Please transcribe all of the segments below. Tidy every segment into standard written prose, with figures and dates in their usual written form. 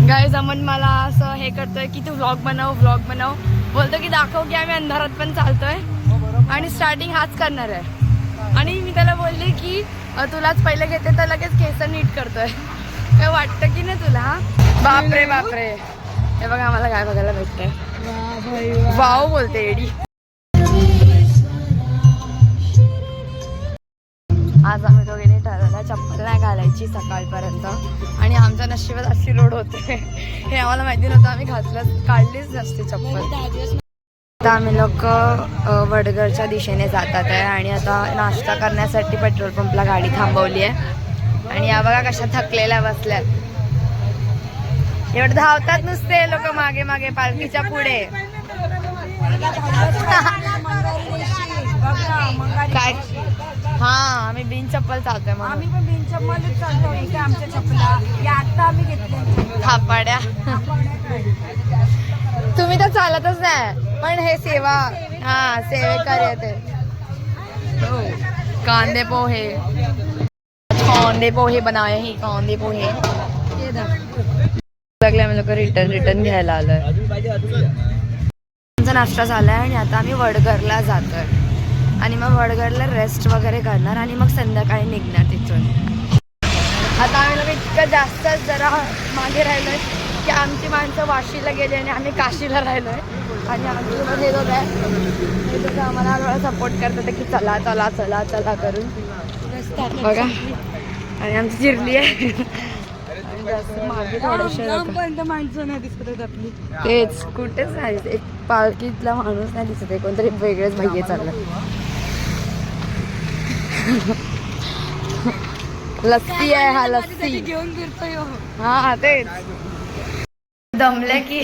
Guys Aman मला असं हे करतोय की तू व्लॉग बनव बोलतो की दाखव की आम्ही अंधारात पण चालतोय आणि स्टार्टिंग हाच करणार आहे. आणि मी त्याला बोलले की तुलाच पहिले घेते तर लगेच केस नीट करतोय. काय वाटतं की नाही तुला? बापरे बापरे, हे बघा आम्हाला काय बघायला भेटतंय. वाव बोलते एडी. आज आम्ही दोघींनी ठरवलं चप्पल नाही घालायची सकाळपर्यंत आणि आमच्या नशिबात अशी रोड होते हे आम्हाला माहिती नव्हतं. आम्ही काढलीच नसते चप्पल. आता आम्ही लोक वडगरच्या दिशेने जातात आहे आणि आता नाश्ता करण्यासाठी पेट्रोल पंपला गाडी थांबवली आहे. आणि या बघा कशा थकलेल्या बसल्यात. एवढं धावतात नुसते लोक मागे मागे पालखीच्या पुढे. काय हा आम्ही बिन चप्पल चालतोय. आम्ही पण बिन चप्पलच चालतोय. इथे आमच्या चप्पला या आता आम्ही घेतल्या थापाड्या. तुम्ही तर चालतच नाही पण हे सेवा हा सेवेकर येते. कांदे पोहे बनाए ही कांदे पोहे लागले. आम्ही लोक रिटर्न घ्यायला आलोय. आमचा नाश्ता झालाय आणि आता आम्ही वडगरला जातोय आणि मग वडगरला रेस्ट वगैरे करणार आणि मग संध्याकाळी निघणार तिथून. आता आम्ही लोक इतकं जास्त जरा मागे राहिलोय की आमची माणसं वाशीला गेली आणि आम्ही काशीला राहिलोय. आणि आमची हे दोघं आहे आम्हाला थोडा सपोर्ट करतात की चला चला चला चला करून बघा. आणि आमची चिरली आहे आणि जास्त मागे थोडेसे माणसं नाही दिसत आपली. तेच कुठेच नाही. एक पालखीतला माणूस नाही दिसत आहे. कोणतरी वेगळेच भैये चाललं. लस्सी आहे हा लस्सी घेऊन फिरतोय. हा तेच दमले की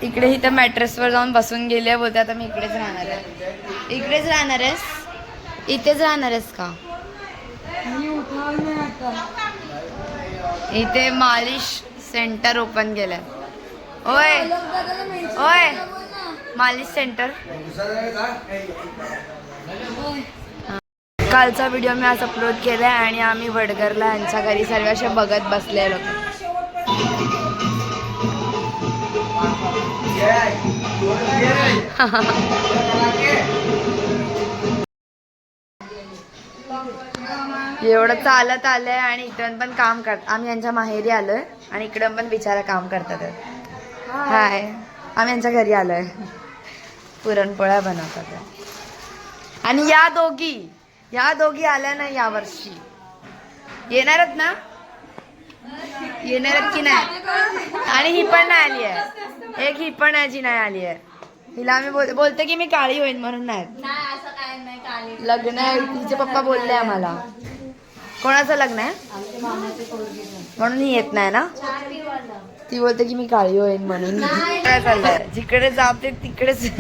इकडे इथं मॅट्रेसवर जाऊन बसून गेले. बोलते आता मी इकडेच राहणार आहे. इकडेच राहणार आहेस? इथेच राहणार आहेस का? इथे मालिश सेंटर ओपन केलंय. ओय ओय मालिश सेंटर. कालचा व्हिडिओ मी आज अपलोड केलाय आणि आम्ही वडगरला यांच्या घरी सर्व असे बघत बसलेलो. एवढं चालत आलंय आणि इकडून पण काम करत. आम्ही यांच्या माहेरी आलोय आणि इकडून पण बिचारा काम करतात. हाय आम्ही यांच्या घरी आलोय. पुरणपोळ्या बनवतात आणि या दोघी आल्या ना यावर्षी. येणारच ना? येणारच की नाही? आणि ही पण नाही आली आहे. एक ही पण आहे जी नाही आली आहे. हिला आम्ही बोलते की मी काळी होईन म्हणून नाही. लग्न आहे तिचे पप्पा बोलले आम्हाला. कोणाचं लग्न आहे म्हणून ही येत नाही ना? ती बोलते की मी काळी होईन म्हणून. काय चाललंय जिकडे जाते तिकडेच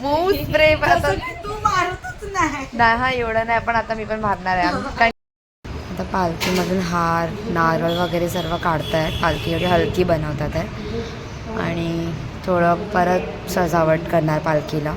मूस स्प्रे तू मारतच नाही. हा एवढं नाही पण आता मी पण मारणार आहे. आता पालखीमधून हार नारळ वगैरे सर्व काढतायत. पालखी एवढी हलकी बनवतात आहे आणि थोडं परत सजावट करणार पालखीला.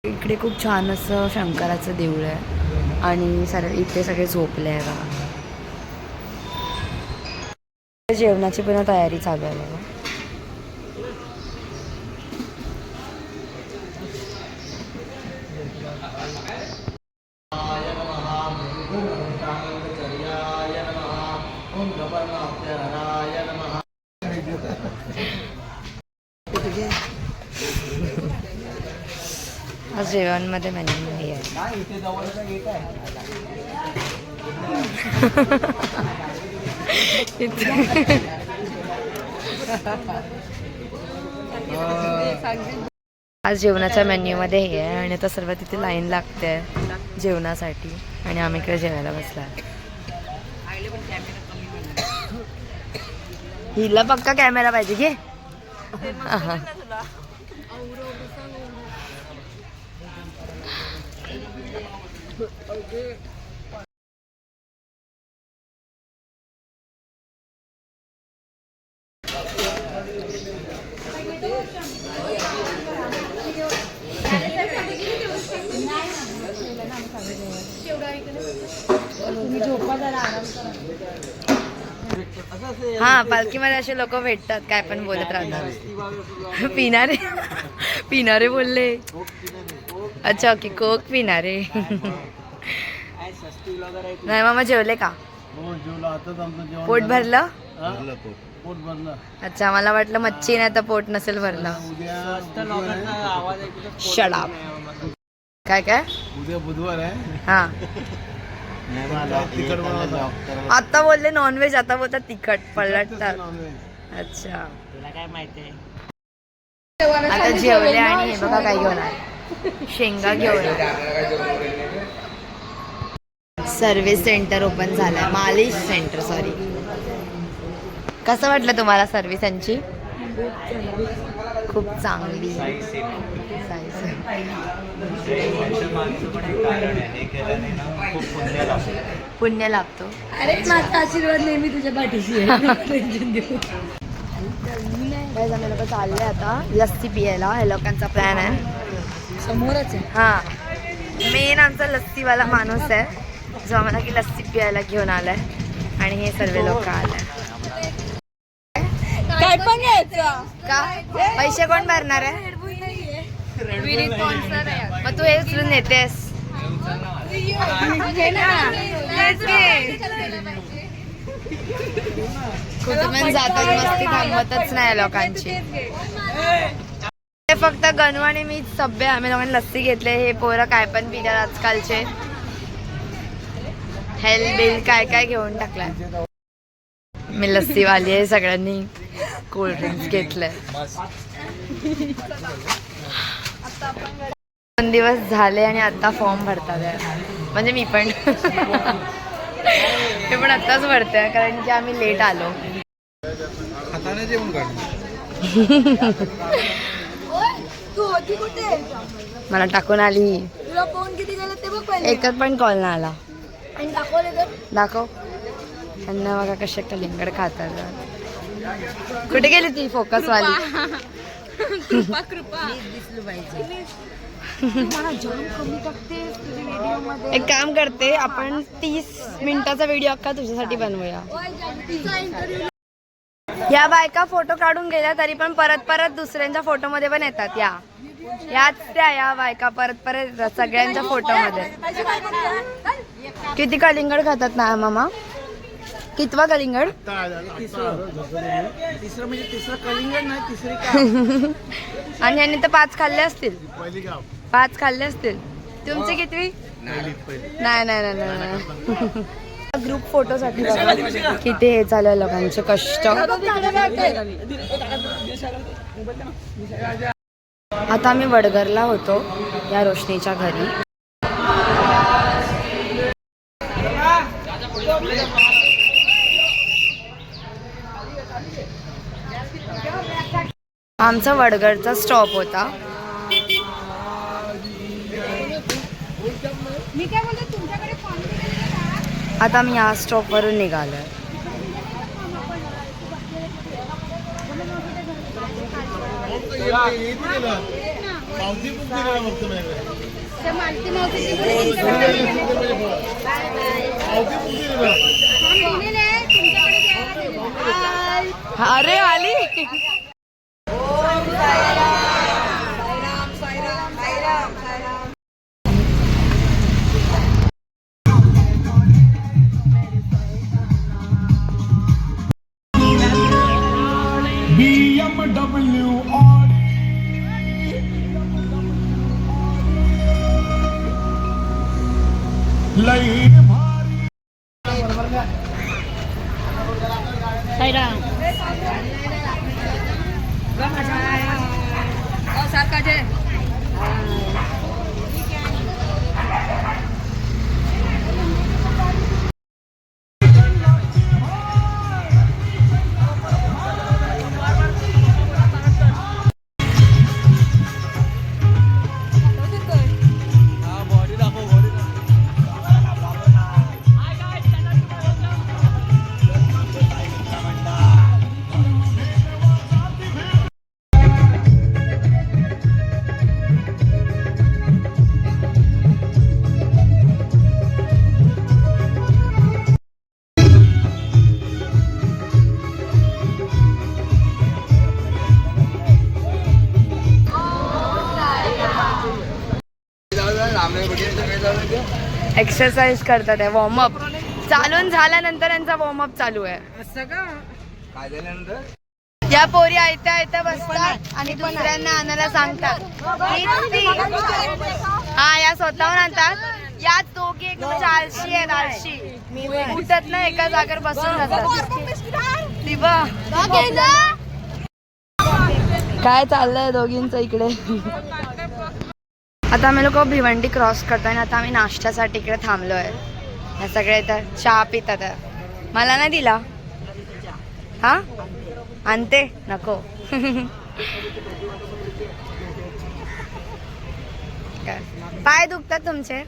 इकडे खूप छान असं शंकराचं देऊळ आहे आणि इथे सगळे झोपले आहे बघा. जेवणाची पण तयारी चालू आहे बघा. आज जेवणमध्ये मेन्यू नाही आहे. आज जेवणाच्या मेन्यूमध्ये हे आहे आणि आता सर्व तिथे लाईन लागते जेवणासाठी आणि आम्ही इकडे जेवायला बसला. हिला पक्का कॅमेरा पाहिजे घे. तुम्ही झोपा जरा आराम करा. हा पालखीमध्ये असे लोक भेटतात काय पण बोलत राहतात. पिणारे पिणारे बोलले. अच्छा ओके कोक पिणारे. नाही मामा जेवले का? पोट भरलं? अच्छा मला वाटलं मच्छी नाही तर पोट नसेल भरलं. शडाप. काय काय उद्या बुधवार आहे. हा आता बोलले नॉनव्हेज आता बोलतात तिखट पलटतात. अच्छा काय माहिती आता जेवले आणि हे बघा काय घेऊन आले. शेंगा घेऊन आले. सर्व्हिस सेंटर ओपन झालंय. मालिश सेंटर सॉरी. कसं वाटलं तुम्हाला सर्व्हिस यांची? खूप चांगली. पुण्य लागतो. अरे माझा आशीर्वाद नेहमी तुझ्या पाठीशी आहे. आम्ही लोक चालले आता लस्सी पियायला. हे लोकांचा प्लॅन आहे. समोरच आहे. हा मेन आमचा लस्सीवाला माणूस आहे जो आम्हाला की लस्सी पियायला घेऊन आलाय. आणि हे सर्व लोक आले. काय पण घ्यायचं का पैसे कोण भरणार आहे? मग तू हे उचलून नेतेस. कुठे जातात मस्ती थांबतच नाही लोकांची. फक्त गणू आणि मी सभ्य आम्ही लोकांनी लस्सी घेतले. हे पोरं काय पण पितात आजकालचे. हेल्थ बिल काय काय घेऊन टाकलाय. मी लस्सीवाली आहे. सगळ्यांनी कोल्ड्रिंक्स घेतलंय. 2 दिवस झाले आणि आता फॉर्म भरतात. म्हणजे मी पण मी पण आत्ताच भरते कारण की आम्ही लेट आलो. तू होती कुठे? मला टाकून आली. तुला फोन किती गेला ते बघ पहिले. एकच पण कॉल नाही आला. आणि दाखवले तर दाखव. त्यांना बघा कसे कलिंगड खातात. कुठे गेली ती फोकस वाली? कृपा दिसलं पाहिजे. एक काम करते आपण 30 मिनिटाचा व्हिडिओ अख्खा तुझ्यासाठी बनवूया. या बायका फोटो काढून गेल्या तरी पण परत परत दुसऱ्यांच्या फोटो मध्ये पण येतात. याच त्या या बायका परत परत सगळ्यांच्या फोटो मध्ये. किती कलिंगड खातात ना मामा? कितवा कलिंगड? तिसरं म्हणजे तिसरं कलिंगड नाही तिसरी आणि यांनी तर 5 खाल्ले असतील. 5 खाल्ले असतील. तुमची कितवी? नाही नाही नाही नाही. ग्रुप फोटो साठी किती हे चालू लोकांचे कष्ट. आता आम्ही वडगरला होतो या रोशनीच्या घरी. आमचा वडगरचा स्टॉप होता. मी काय बोलते तुमच्याकडे आता मी या स्टॉप वरून निघालोय. अरे आली. BMW Audi लई भारी. सारखा जे एक्सरसाइज करतात आहे, वॉर्मअप चालून झाल्यानंतर यांचा वॉर्मअप चालू आहे. असं का काय झाल्यानंतर या पोरी आयत्या आयत्या बसतात आणि दुसऱ्यांना आणायला सांगतात. हा, या स्वतःहून आणतात. या दोघी एकदम आळशी आहेत, आळशी उठत ना, एका जागेवर बसून जातात. ती बघ काय चाललंय दोघींचं इकडे. आता आम्ही लोक भिवंडी क्रॉस करतोय आणि आता आम्ही नाश्त्यासाठी इकडे थांबलोय. हे सगळे तर चहा पितात. मला नाही दिला. हा, आणते नको. काय पाय दुखतात तुमचे?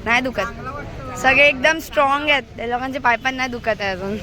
नाही दुखत. सगळे एकदम स्ट्रॉंग आहेत. त्या लोकांचे पाय पण नाही दुखत आहे अजून.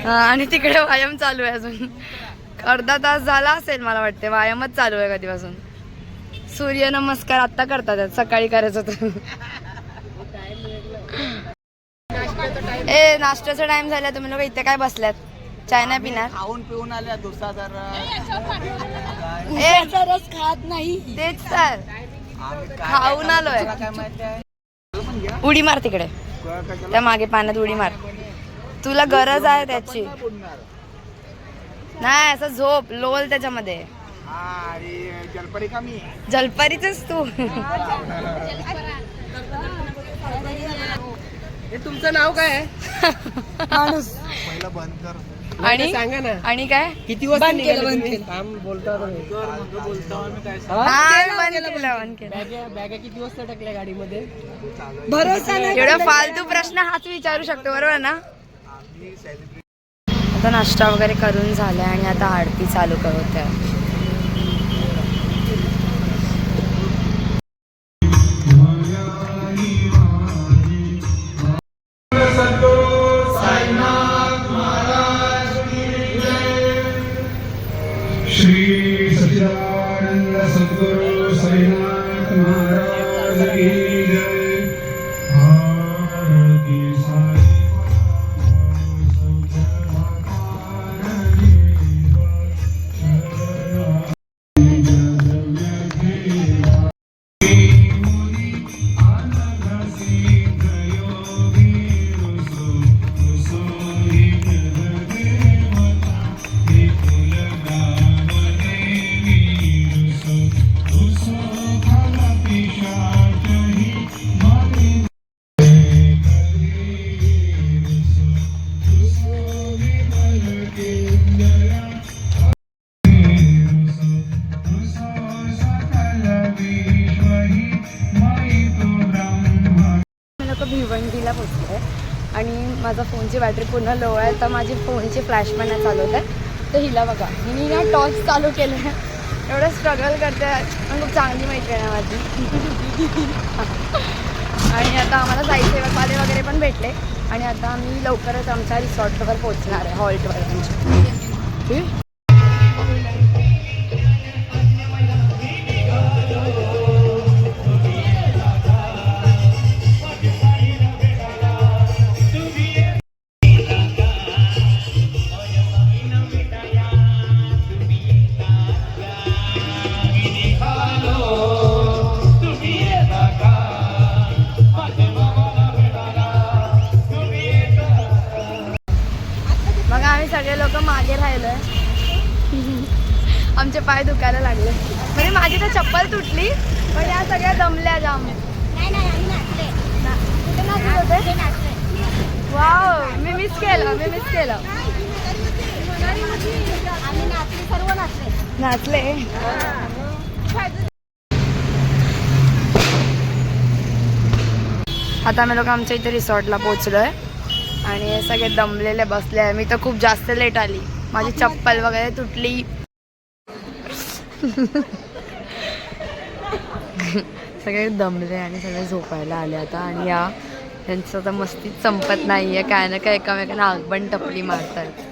आणि तिकडे व्यायाम चालू आहे अजून. अर्धा तास झाला असेल मला वाटते. व्यायामच चालू आहे कधीपासून. सूर्यनमस्कार आत्ता करतात, सकाळी करायचं होतं. ए, नाश्त्याचा टाइम झाला. तुम्ही लोक इथे काय बसल्यात? चाय नाही पिणार? खाऊन पिऊन आल्या डोसा तर रस खात नाही. तेच तर खाऊन आलोय. काय माहिती आहे. उडी मार तिकडे, त्या मागे पाण्यात उडी मार. तुला गरज आहे त्याची. नाही, असं झोप लोल त्याच्यामध्ये. जलपरी कमी जलपरीच तू. हे तुमचं नाव काय आहे? माणूस. पहिला बंद कर आणि सांगा ना. आणि काय किती वाजता बंद केलं, बंद निघाले? केलं. काम बोलता बंद केलं. बॅगा किती वाजता टाकल्या गाडीमध्ये? भरोसा नाही. एवढा फालतू प्रश्न हाच विचारू शकतो, बरोबर ना? आता नाश्ता वगैरे करून झालाय आणि आता आरती चालू करत आहे. श्री सच्चिदानंद सद्गुरु साईनाथ महाराज की जय. भारती साई भिवंडीला पोचले आणि माझा फोनची बॅटरी पूर्ण लो आहे. तर माझी फोनची फ्लॅश पण नाही चालवत आहे. तर हिला बघा, हिने ना टॉर्च चालू केलं आहे. एवढं स्ट्रगल करते पण खूप चांगली मैत्रीण आहे माझी. आणि आता आम्हाला साईसेवकवाले वगैरे पण भेटले आणि आता आम्ही लवकरच आमच्या रिसॉर्टवर पोहोचणार आहे, हॉल्टवर आमच्या. आम्ही सगळे लोक मागे राहिलोय. आमचे पाय दुखायला लागले. म्हणजे माझी तर चप्पल तुटली पण या सगळ्या दमल्या जाम. वाव, मी मिस केलं. नाचले. आता आम्ही लोक आमच्या इथे रिसॉर्टला पोहोचलोय आणि हे सगळे दमलेले बसले आहे. मी तर खूप जास्त लेट आली. माझी चप्पल वगैरे तुटली. सगळे दमले आणि सगळे झोपायला आले आता. आणि यांचं तर मस्तीच संपत नाहीये. काय ना काय एकामेकांना आगबन टपली मारतात.